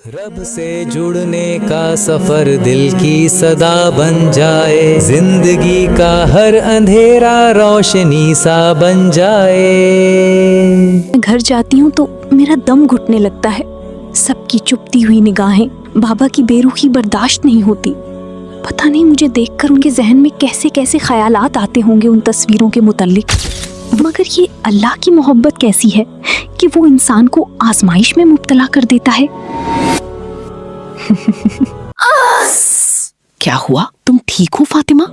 رب سے جڑنے کا سفر دل کی صدا بن جائے، زندگی کا ہر اندھیرا روشنی سا بن جائے۔ گھر جاتی ہوں تو میرا دم گھٹنے لگتا ہے، سب کی چپتی ہوئی نگاہیں، بابا کی بے روحی برداشت نہیں ہوتی۔ پتہ نہیں مجھے دیکھ کر ان کے ذہن میں کیسے کیسے خیالات آتے ہوں گے ان تصویروں کے متعلق۔ مگر یہ اللہ کی محبت کیسی ہے کہ وہ انسان کو آزمائش میں مبتلا کر دیتا ہے۔ کیا ہوا؟ تم ٹھیک ہو فاطمہ؟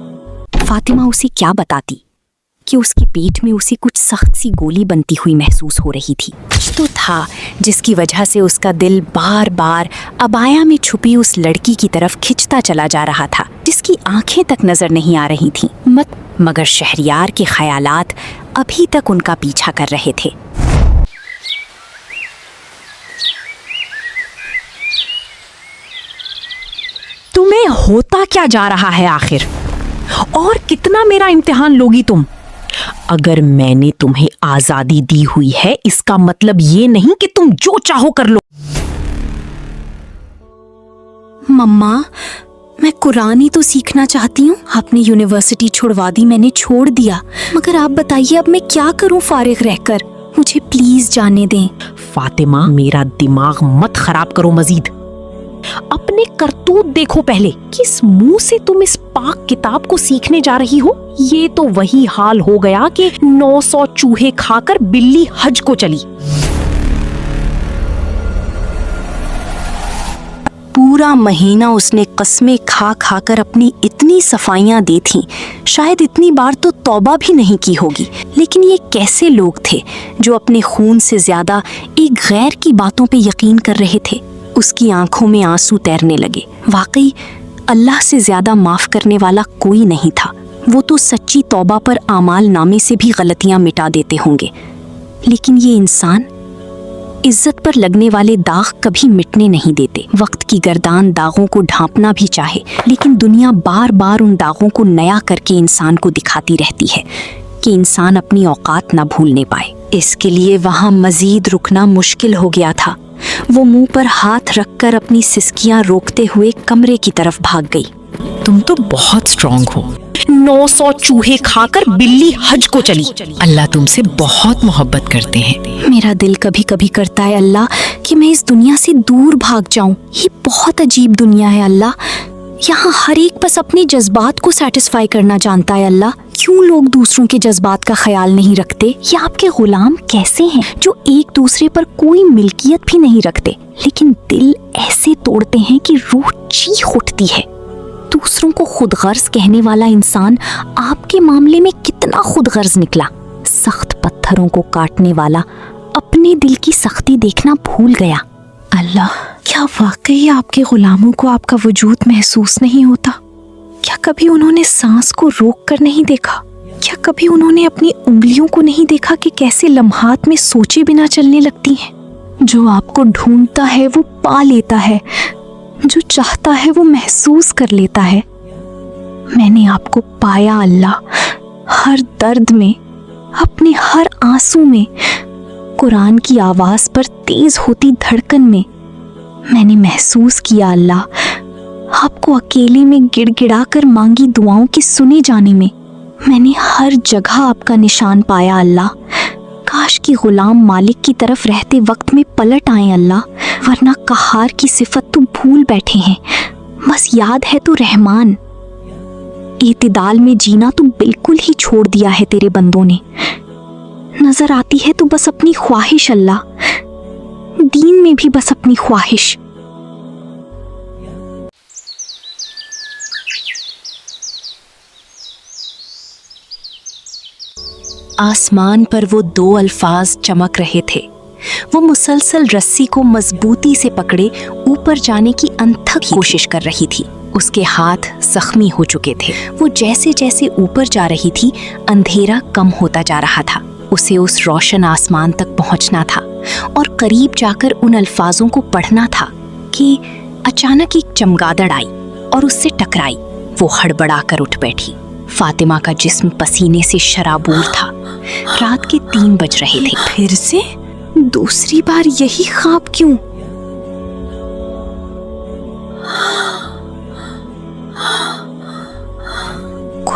فاطمہ اسے کیا بتاتی کہ اس کی پیٹ میں اسے کچھ سخت سی گولی بنتی ہوئی محسوس ہو رہی تھی۔ کچھ تو تھا جس کی وجہ سے اس کا دل بار بار عبایا میں چھپی اس لڑکی کی طرف کھنچتا چلا جا رہا تھا جس کی آنکھیں تک نظر نہیں آ رہی تھیں، مگر شہریار کے خیالات ابھی تک ان کا پیچھا کر رہے تھے۔ تمہیں ہوتا کیا جا رہا ہے آخر؟ اور کتنا میرا امتحان لوگی تم؟ اگر میں نے تمہیں آزادی دی ہوئی ہے اس کا مطلب یہ نہیں کہ تم جو چاہو کر لو۔ مما، میں قرآن ہی تو سیکھنا چاہتی ہوں۔ آپ نے یونیورسٹی چھڑوا دی، میں نے چھوڑ دیا، مگر آپ بتائیے اب میں کیا کروں فارغ رہ کر؟ مجھے پلیز جانے دیں۔ فاطمہ، میرا دماغ مت خراب کرو مزید۔ اپنے کرتوت دیکھو پہلے، کس منہ سے تم اس پاک کتاب کو سیکھنے جا رہی ہو؟ یہ تو وہی حال ہو گیا کہ 900 چوہے کھا کر بلی حج کو چلی۔ پورا مہینہ اس نے قسمیں کھا کھا کر اپنی اتنی صفائیاں دی تھیں، شاید اتنی بار تو توبہ بھی نہیں کی ہوگی، لیکن یہ کیسے لوگ تھے جو اپنے خون سے زیادہ ایک غیر کی باتوں پہ یقین کر رہے تھے؟ اس کی آنکھوں میں آنسو تیرنے لگے۔ واقعی اللہ سے زیادہ معاف کرنے والا کوئی نہیں تھا۔ وہ تو سچی توبہ پر اعمال نامے سے بھی غلطیاں مٹا دیتے ہوں گے، لیکن یہ انسان عزت پر لگنے والے داغ کبھی مٹنے نہیں دیتے۔ وقت کی گردان داغوں کو ڈھانپنا بھی چاہے، لیکن دنیا بار بار ان داغوں کو نیا کر کے انسان کو دکھاتی رہتی ہے کہ انسان اپنی اوقات نہ بھولنے پائے۔ اس کے لیے وہاں مزید رکنا مشکل ہو گیا تھا۔ وہ منہ پر ہاتھ رکھ کر اپنی سسکیاں روکتے ہوئے کمرے کی طرف بھاگ گئی۔ تم تو بہت اسٹرانگ ہو۔ 900 چوہے کھا کر بلی حج کو چلی۔ اللہ تم سے بہت محبت کرتے ہیں۔ میرا دل کبھی کبھی کرتا ہے اللہ کہ میں اس دنیا سے دور بھاگ جاؤں۔ یہ بہت عجیب دنیا ہے اللہ، یہاں ہر ایک بس اپنے جذبات کو سیٹسفائی کرنا جانتا ہے اللہ۔ کیوں لوگ دوسروں کے جذبات کا خیال نہیں رکھتے؟ یہ آپ کے غلام کیسے ہیں جو ایک دوسرے پر کوئی ملکیت بھی نہیں رکھتے، لیکن دل ایسے توڑتے ہیں کہ روح چیخ اٹھتی ہے۔ دوسروں کو خود غرض کہنے والا انسان آپ کے معاملے میں کتنا خود غرض نکلا۔ سخت پتھروں کو کاٹنے والا اپنے دل کی سختی دیکھنا بھول گیا۔ اللہ، کیا واقعی آپ کے غلاموں کو آپ کا وجود محسوس نہیں ہوتا؟ کیا کبھی انہوں نے سانس کو روک کر نہیں دیکھا؟ کیا کبھی انہوں نے اپنی انگلیوں کو نہیں دیکھا کہ کیسے لمحات میں سوچے بنا چلنے لگتی ہیں؟ جو آپ کو ڈھونڈتا ہے وہ پا لیتا ہے، جو چاہتا ہے وہ محسوس کر لیتا ہے۔ میں نے آپ کو پایا اللہ، ہر درد میں، اپنے ہر آنسو میں، قرآن کی آواز پر تیز ہوتی دھڑکن میں نے محسوس کیا اللہ، آپ کو اکیلے میں گڑ گڑا کر مانگی دعاؤں کے سنے جانے میں نے ہر جگہ آپ کا نشان پایا اللہ۔ کاش کی غلام مالک کی طرف رہتے وقت میں پلٹ آئیں اللہ، ورنہ قہار کی صفت تو بھول بیٹھے ہیں، بس یاد ہے تو رحمان۔ اعتدال میں جینا تو بالکل ہی چھوڑ دیا ہے تیرے بندوں نے۔ نظر آتی ہے تو بس اپنی خواہش اللہ، دین میں بھی بس اپنی خواہش۔ آسمان پر وہ 2 الفاظ چمک رہے تھے۔ وہ مسلسل رسی کو مضبوطی سے پکڑے اوپر جانے کی انتھک کوشش کر رہی تھی۔ اس کے ہاتھ زخمی ہو چکے تھے۔ وہ جیسے جیسے اوپر جا رہی تھی اندھیرا کم ہوتا جا رہا تھا۔ اسے اس روشن آسمان تک پہنچنا تھا اور قریب جا کر ان الفاظوں کو پڑھنا تھا کہ اچانک ایک چمگادڑ آئی اور اس سے ٹکرائی۔ وہ ہڑبڑا کر اٹھ بیٹھی۔ فاطمہ کا جسم پسینے سے شرابور تھا۔ رات کے 3 بج رہے تھے۔ پھر سے دوسری بار یہی خواب کیوں؟